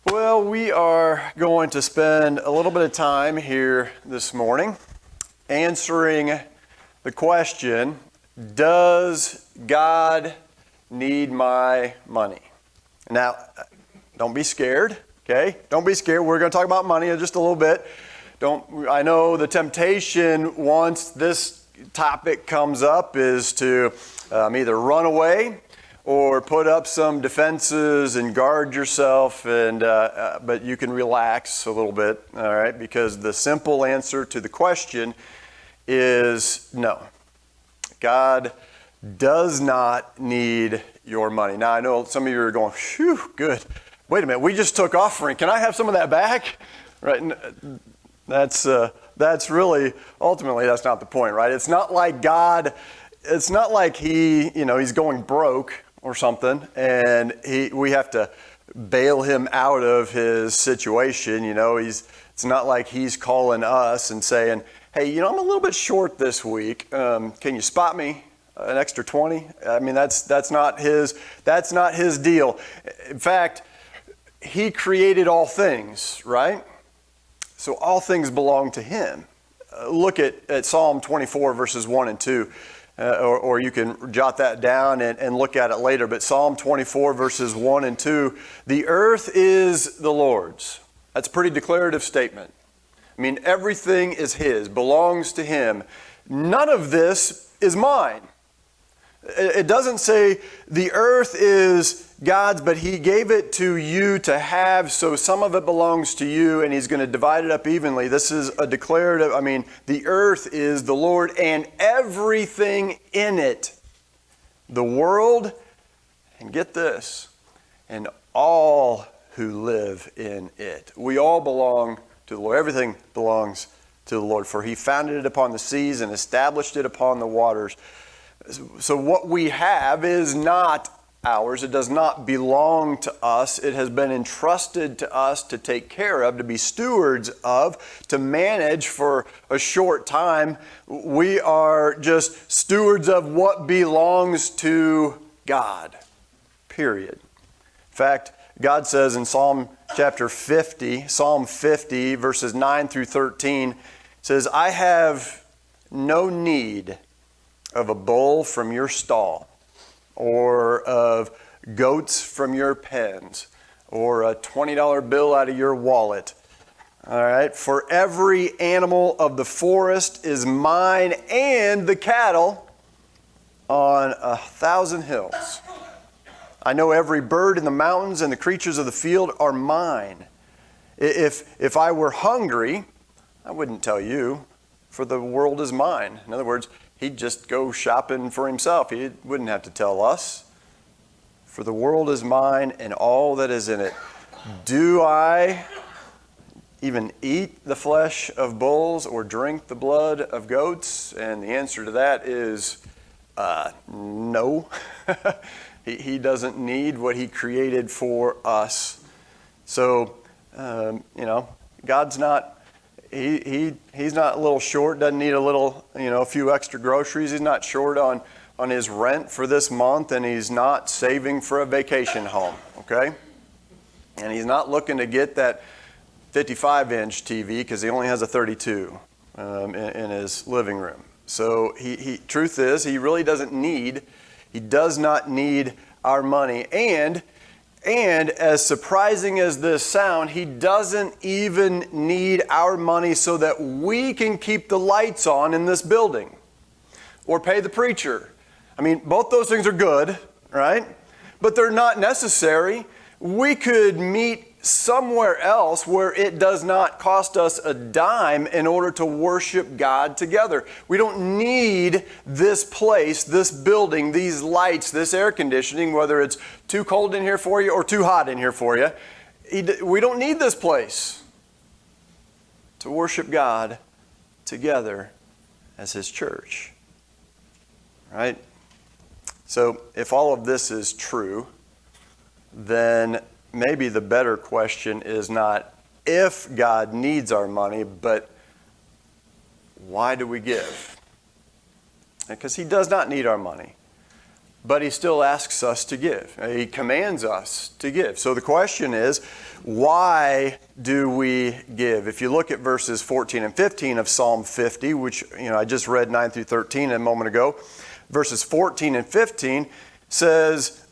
Well, we are going to spend a little bit of time here this morning answering the question, does God need my money? Now, don't be scared, okay? Don't be scared. We're going to talk about money in just a little bit. I know the temptation once this topic comes up is to either run away or put up some defenses and guard yourself, but you can relax a little bit, all right? Because the simple answer to the question is no. God does not need your money. Now, I know some of you are going, phew, good. Wait a minute, we just took offering. Can I have some of that back? Right? That's really, ultimately, that's not the point, right? It's not like God, it's not like he's going broke or something, and we have to bail him out of his situation. It's not like he's calling us and saying, hey, I'm a little bit short this week. Can you spot me an extra 20? I mean, that's not his deal. In fact, he created all things, right? So all things belong to him. Look at Psalm 24, verses 1 and 2. Or you can jot that down and look at it later. But Psalm 24, verses 1 and 2, the earth is the Lord's. That's a pretty declarative statement. I mean, everything is his, belongs to him. None of this is mine. It doesn't say the earth is God's, but he gave it to you to have, so some of it belongs to you, and he's going to divide it up evenly. This is a declarative, the earth is the Lord and everything in it. The world, and get this, and all who live in it. We all belong to the Lord. Everything belongs to the Lord, for he founded it upon the seas and established it upon the waters. So what we have is not ours. It does not belong to us. It has been entrusted to us to take care of, to be stewards of, to manage for a short time. We are just stewards of what belongs to God, period. In fact, God says in Psalm 50, verses 9 through 13, says, I have no need of a bull from your stall, or of goats from your pens, or a $20 bill out of your wallet. All right, for every animal of the forest is mine, and the cattle on 1,000 hills. I know every bird in the mountains and the creatures of the field are mine. If I were hungry, I wouldn't tell you, for the world is mine. In other words, he'd just go shopping for himself. He wouldn't have to tell us. For the world is mine and all that is in it. Do I even eat the flesh of bulls or drink the blood of goats? And the answer to that is no. He doesn't need what he created for us. So, God's not, he's not a little short, doesn't need a few extra groceries. He's not short on his rent for this month, and he's not saving for a vacation home, okay? And he's not looking to get that 55-inch TV because he only has a 32 in his living room. So truth is, he really does not need our money. And as surprising as this sounds, he doesn't even need our money so that we can keep the lights on in this building or pay the preacher. Both those things are good, right? But they're not necessary. We could meet somewhere else where it does not cost us a dime in order to worship God together. We don't need this place, this building, these lights, this air conditioning, whether it's too cold in here for you or too hot in here for you. We don't need this place to worship God together as his church. Right? So if all of this is true, then maybe the better question is not if God needs our money, but why do we give? Because he does not need our money. but he still asks us to give. He commands us to give. So the question is, why do we give? If you look at verses 14 and 15 of Psalm 50, which I just read 9 through 13 a moment ago, verses 14 and 15 says,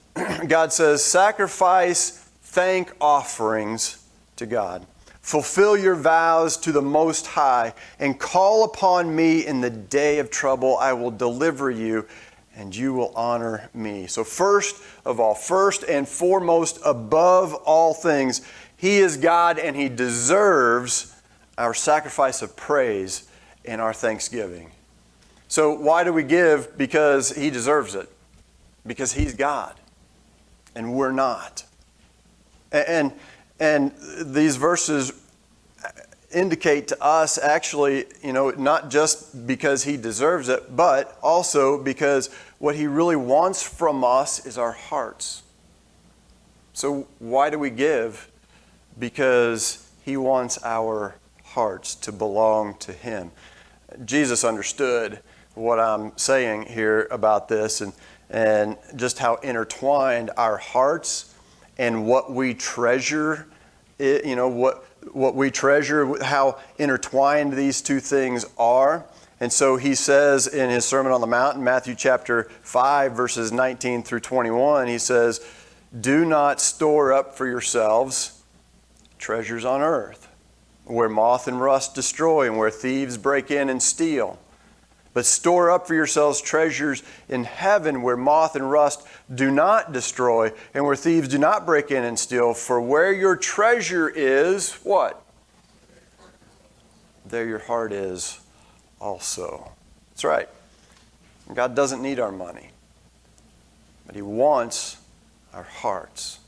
God says, sacrifice thank offerings to God. Fulfill your vows to the Most High and call upon me in the day of trouble. I will deliver you and you will honor me. So first of all, first and foremost, above all things, He is God and He deserves our sacrifice of praise and our thanksgiving. So why do we give? Because He deserves it. Because He's God and we're not. And these verses indicate to us actually, not just because He deserves it, but also because what He really wants from us is our hearts. So why do we give? Because He wants our hearts to belong to Him. Jesus understood what I'm saying here about this and just how intertwined our hearts and what we treasure, what we treasure, how intertwined these two things are. And so He says in His Sermon on the Mount, in Matthew chapter 5, verses 19 through 21, He says, do not store up for yourselves treasures on earth, where moth and rust destroy and where thieves break in and steal. But store up for yourselves treasures in heaven where moth and rust do not destroy and where thieves do not break in and steal. For where your treasure is, what? There your heart is also. That's right. God doesn't need our money, but He wants our hearts.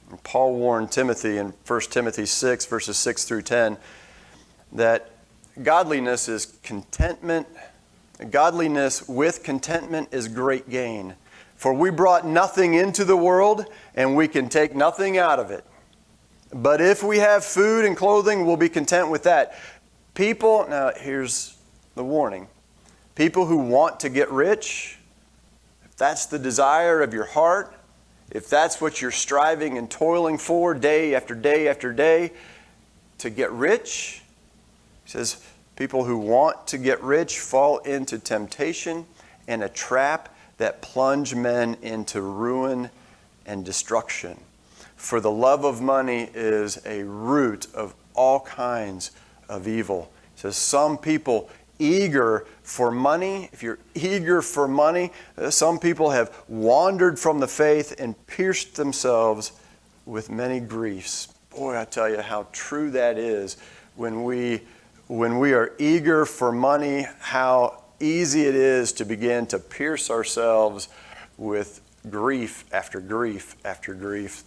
And Paul warned Timothy in 1 Timothy 6, verses 6 through 10, that godliness is contentment. Godliness with contentment is great gain. For we brought nothing into the world, and we can take nothing out of it. But if we have food and clothing, we'll be content with that. People, now here's the warning. People who want to get rich, if that's the desire of your heart, if that's what you're striving and toiling for day after day after day, to get rich, He says, people who want to get rich fall into temptation and a trap that plunge men into ruin and destruction. For the love of money is a root of all kinds of evil. He says, some people eager for money, if you're eager for money, some people have wandered from the faith and pierced themselves with many griefs. Boy, I tell you how true that is. When we are eager for money, how easy it is to begin to pierce ourselves with grief after grief after grief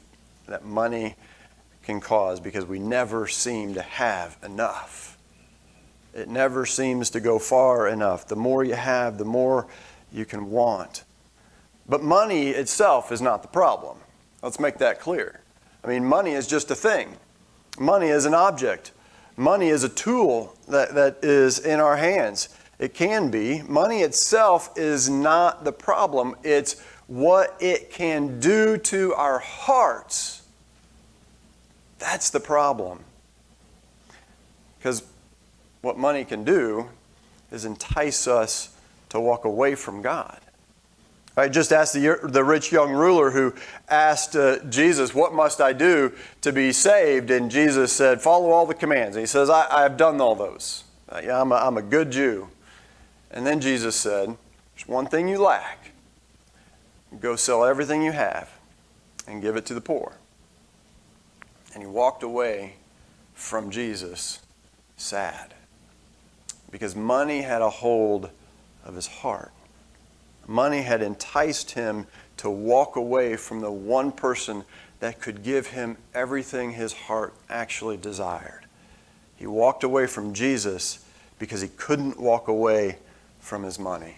that money can cause, because we never seem to have enough. It never seems to go far enough. The more you have, the more you can want. But money itself is not the problem. Let's make that clear. I mean, money is just a thing. Money is an object. Money is a tool that is in our hands. It can be. Money itself is not the problem. It's what it can do to our hearts. That's the problem. Because what money can do is entice us to walk away from God. I just asked the rich young ruler who asked Jesus, what must I do to be saved? And Jesus said, follow all the commands. And he says, I've done all those. I'm a good Jew. And then Jesus said, there's one thing you lack. Go sell everything you have and give it to the poor. And he walked away from Jesus sad, because money had a hold of his heart. Money had enticed him to walk away from the one person that could give him everything his heart actually desired. He walked away from Jesus because he couldn't walk away from his money.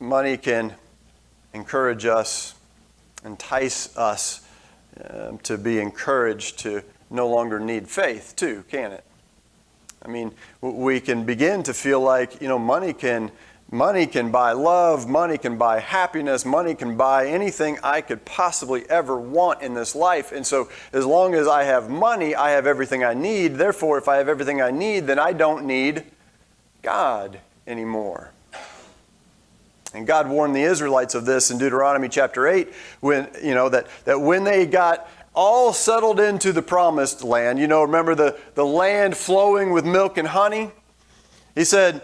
Money can encourage us, entice us to be encouraged to no longer need faith too, can it? I mean, we can begin to feel like, money can Money can buy love, money can buy happiness, money can buy anything I could possibly ever want in this life. And so as long as I have money, I have everything I need. Therefore, if I have everything I need, then I don't need God anymore. And God warned the Israelites of this in Deuteronomy chapter 8, when, that when they got all settled into the promised land, remember the land flowing with milk and honey? He said,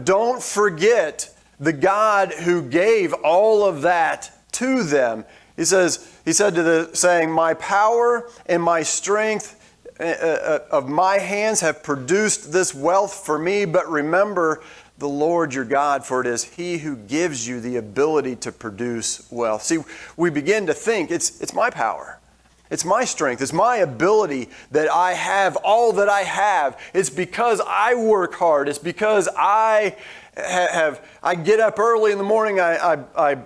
don't forget the God who gave all of that to them. He said saying, my power and my strength of my hands have produced this wealth for me, but remember the Lord your God, for it is He who gives you the ability to produce wealth. See, we begin to think it's my power. It's my strength. It's my ability that I have all that I have. It's because I work hard. It's because I get up early in the morning. I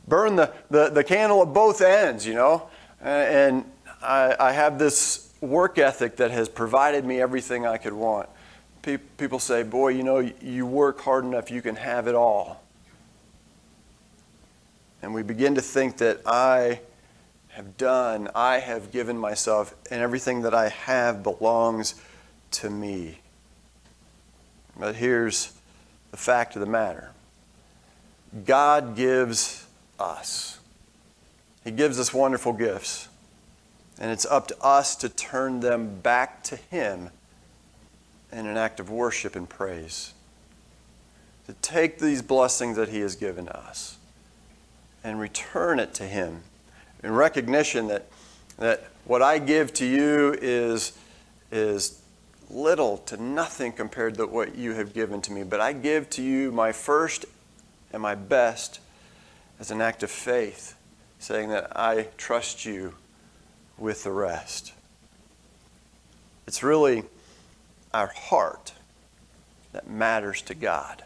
burn the candle at both ends, and I have this work ethic that has provided me everything I could want. People say, boy, you work hard enough, you can have it all. And we begin to think that I have given myself, and everything that I have belongs to me. But here's the fact of the matter. God gives us. He gives us wonderful gifts. And it's up to us to turn them back to Him in an act of worship and praise. To take these blessings that He has given us and return it to Him in recognition that what I give to you is little to nothing compared to what you have given to me. But I give to you my first and my best as an act of faith, saying that I trust you with the rest. It's really our heart that matters to God,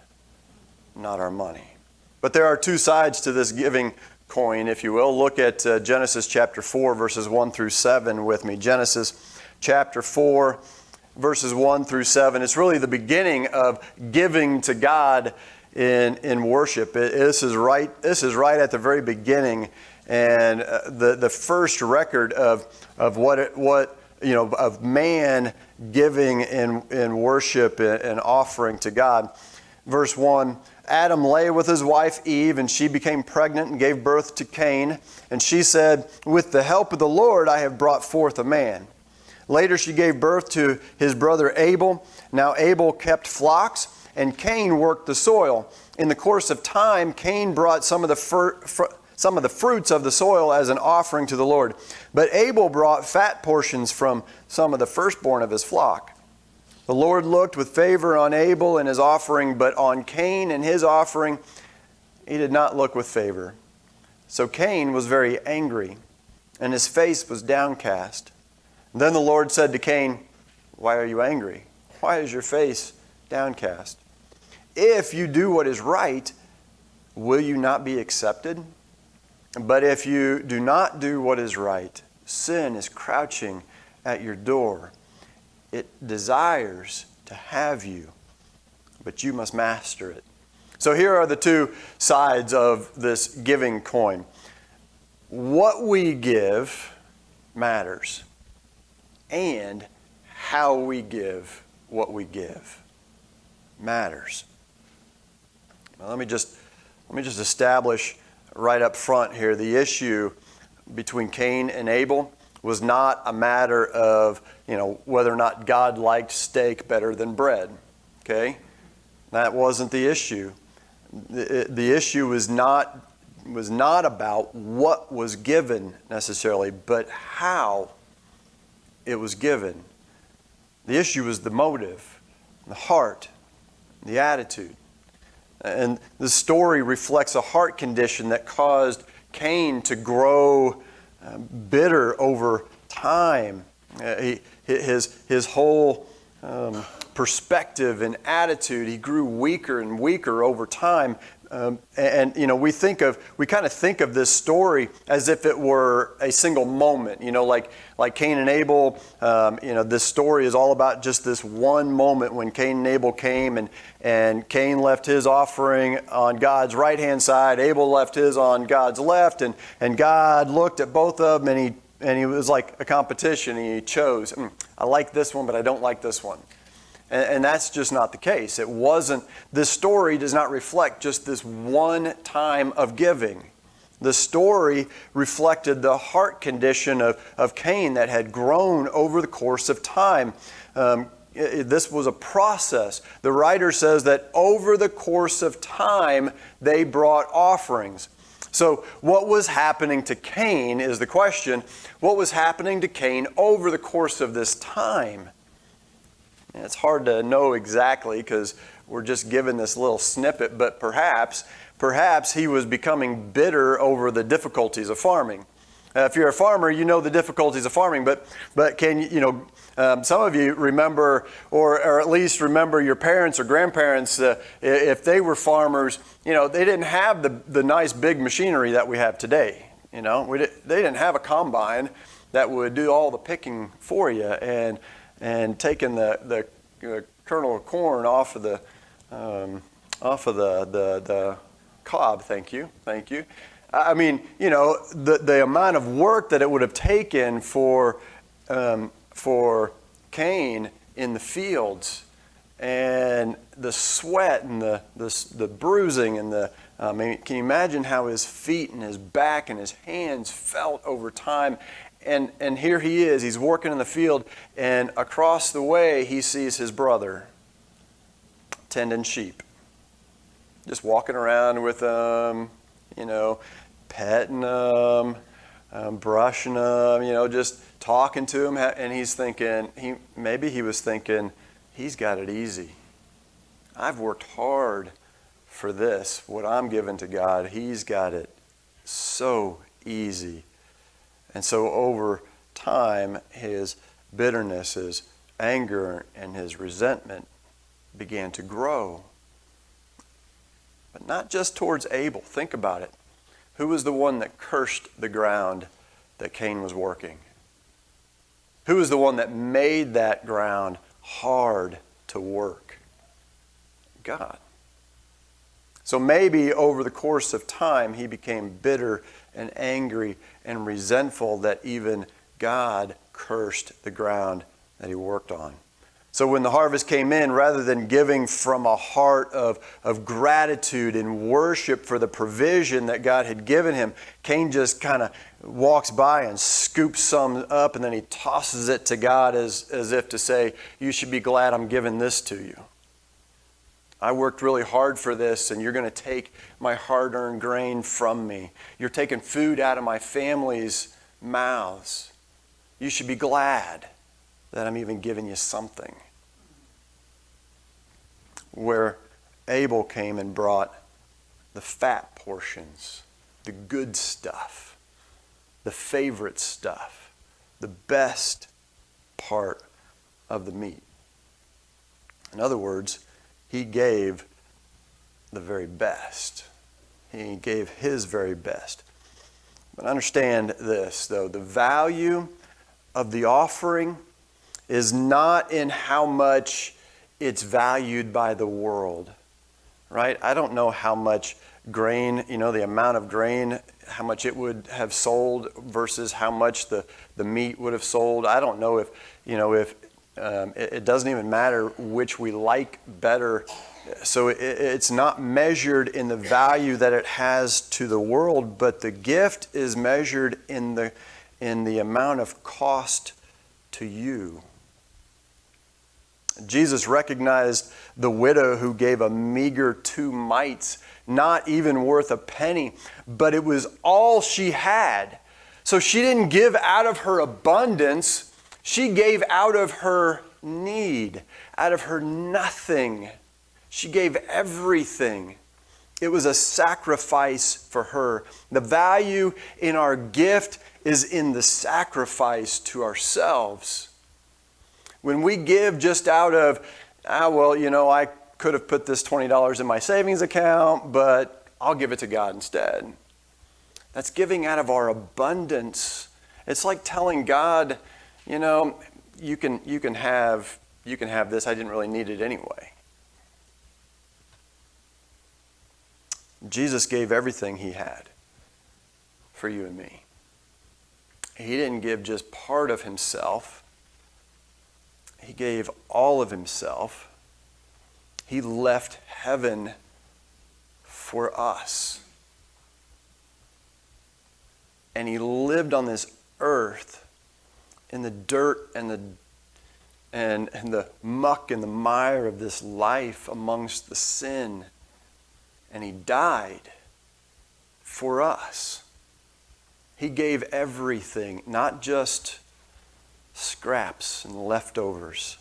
not our money. But there are two sides to this giving coin, if you will. Look at Genesis chapter 4, verses 1 through 7 with me. Genesis chapter 4, verses 1 through 7. It's really the beginning of giving to God in worship. This is right at the very beginning, and the first record of of man giving in worship and offering to God. Verse 1. Adam lay with his wife Eve, and she became pregnant and gave birth to Cain. And she said, with the help of the Lord, I have brought forth a man. Later she gave birth to his brother Abel. Now Abel kept flocks, and Cain worked the soil. In the course of time, Cain brought some of the fruits of the soil as an offering to the Lord. But Abel brought fat portions from some of the firstborn of his flock. The Lord looked with favor on Abel and his offering, but on Cain and his offering He did not look with favor. So Cain was very angry, and his face was downcast. Then the Lord said to Cain, why are you angry? Why is your face downcast? If you do what is right, will you not be accepted? But if you do not do what is right, sin is crouching at your door. It desires to have you, but you must master it. So here are the two sides of this giving coin. What we give matters, and how we give what we give matters. Now, let me just establish right up front here, the issue between Cain and Abel was not a matter of, whether or not God liked steak better than bread. Okay? That wasn't the issue. The issue was not about what was given necessarily, but how it was given. The issue was the motive, the heart, the attitude. And the story reflects a heart condition that caused Cain to grow bitter over time. His whole perspective and attitude, he grew weaker and weaker over time We kind of think of this story as if it were a single moment, like Cain and Abel. This story is all about just this one moment when Cain and Abel came, and Cain left his offering on God's right-hand side. Abel left his on God's left, and God looked at both of them, and he was like a competition. He chose, I like this one, but I don't like this one. And that's just not the case. This story does not reflect just this one time of giving. The story reflected the heart condition of Cain that had grown over the course of time. This was a process. The writer says that over the course of time, they brought offerings. So what was happening to Cain is the question. What was happening to Cain over the course of this time? And it's hard to know exactly because we're just given this little snippet, but perhaps he was becoming bitter over the difficulties of farming. If you're a farmer, you know the difficulties of farming, but some of you remember, or at least remember your parents or grandparents, if they were farmers, they didn't have the nice big machinery that we have today. They didn't have a combine that would do all the picking for you and taking the kernel of corn off of the cob. Thank you. I mean, the amount of work that it would have taken for Cain in the fields, and the sweat and the bruising and can you imagine how his feet and his back and his hands felt over time? And here he is, he's working in the field, and across the way he sees his brother tending sheep. Just walking around with them, petting them, brushing them, just talking to him. And he's thinking, he was thinking, he's got it easy. I've worked hard for this, what I'm giving to God. He's got it so easy. And so over time, his bitterness, his anger, and his resentment began to grow. But not just towards Abel. Think about it. Who was the one that cursed the ground that Cain was working? Who was the one that made that ground hard to work? God. So maybe over the course of time, he became bitter and angry and resentful that even God cursed the ground that he worked on. So when the harvest came in, rather than giving from a heart of gratitude and worship for the provision that God had given him, Cain just kind of walks by and scoops some up, and then he tosses it to God as if to say, you should be glad I'm giving this to you. I worked really hard for this, and you're going to take my hard-earned grain from me. You're taking food out of my family's mouths. You should be glad that I'm even giving you something. Where Abel came and brought the fat portions, the good stuff, the favorite stuff, the best part of the meat. In other words, he gave the very best. He gave his very best. But understand this, though. The value of the offering is not in how much it's valued by the world, right? I don't know how much grain, the amount of grain, how much it would have sold versus how much the meat would have sold. I don't know if it doesn't even matter which we like better. So it's not measured in the value that it has to the world, but the gift is measured in the amount of cost to you. Jesus recognized the widow who gave a meager 2 mites, not even worth a penny, but it was all she had. So she didn't give out of her abundance. She gave out of her need, out of her nothing. She gave everything. It was a sacrifice for her. The value in our gift is in the sacrifice to ourselves. When we give just out of, I could have put this $20 in my savings account, but I'll give it to God instead. That's giving out of our abundance. It's like telling God, you know, you can have this. I didn't really need it anyway. Jesus gave everything he had for you and me. He didn't give just part of himself. He gave all of himself. He left heaven for us. And he lived on this earth in the dirt and the muck and the mire of this life amongst the sin. And he died for us. He gave everything, not just scraps and leftovers.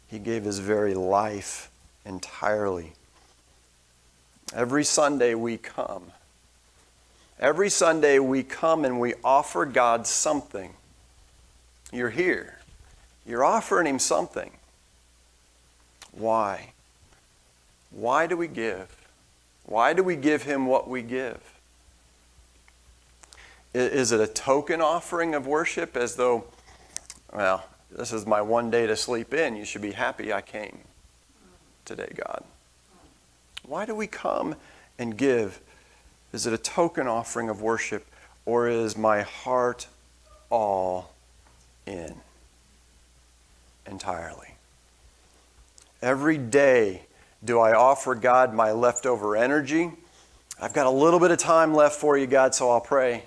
He gave his very life entirely. Every Sunday we come. Every Sunday we come and we offer God something. You're here. You're offering him something. Why? Why do we give? Why do we give him what we give? Is it a token offering of worship as though, well, this is my one day to sleep in. You should be happy I came today, God. Why do we come and give? Is it a token offering of worship, or is my heart all in entirely? Every day, do I offer God my leftover energy? I've got a little bit of time left for you, God, so I'll pray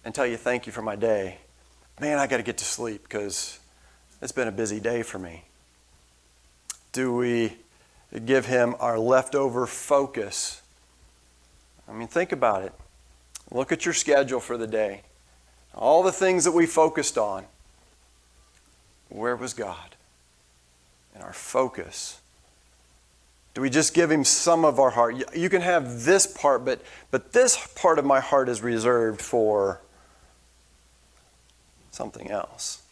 and tell you thank you for my day. Man, I got to get to sleep because it's been a busy day for me. Do we give him our leftover focus? I mean, think about it. Look at your schedule for the day. All the things that we focused on. Where was God? And our focus. Do we just give him some of our heart? You can have this part, but this part of my heart is reserved for something else.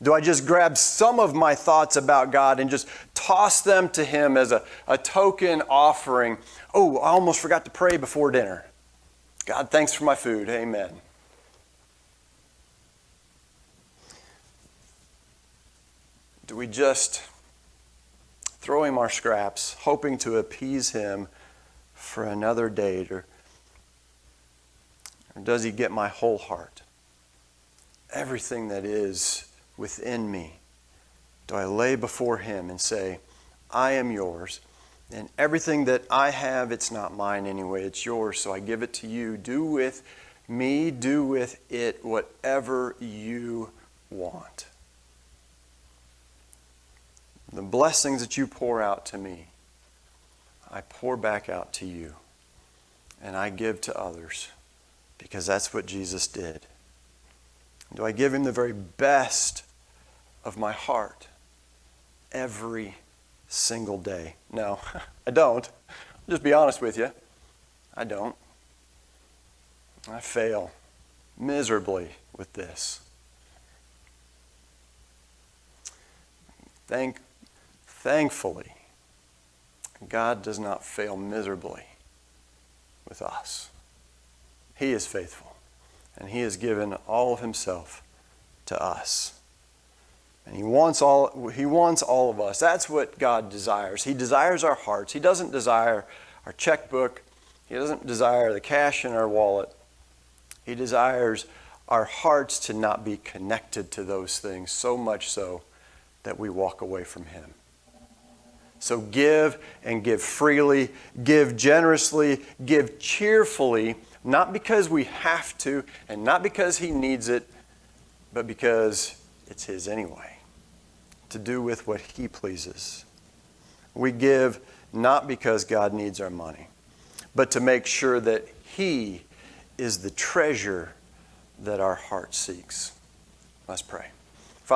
Do I just grab some of my thoughts about God and just toss them to him as a token offering? Oh, I almost forgot to pray before dinner. God, thanks for my food. Amen. Do we just throw him our scraps, hoping to appease him for another date? Or does he get my whole heart? Everything that is within me, do I lay before him and say, I am yours, and everything that I have, it's not mine anyway, it's yours, so I give it to you. Do with me, do with it whatever you want. The blessings that you pour out to me, I pour back out to you, and I give to others, because that's what Jesus did. Do I give him the very best of my heart every single day? No, I don't. I'll just be honest with you. I don't. I fail miserably with this. Thankfully, God does not fail miserably with us. He is faithful. And he has given all of himself to us. And he wants all of us. That's what God desires. He desires our hearts. He doesn't desire our checkbook. He doesn't desire the cash in our wallet. He desires our hearts to not be connected to those things, so much so that we walk away from him. So give and give freely, give generously, give cheerfully, not because we have to and not because he needs it, but because it's his anyway, to do with what he pleases. We give not because God needs our money, but to make sure that he is the treasure that our heart seeks. Let's pray.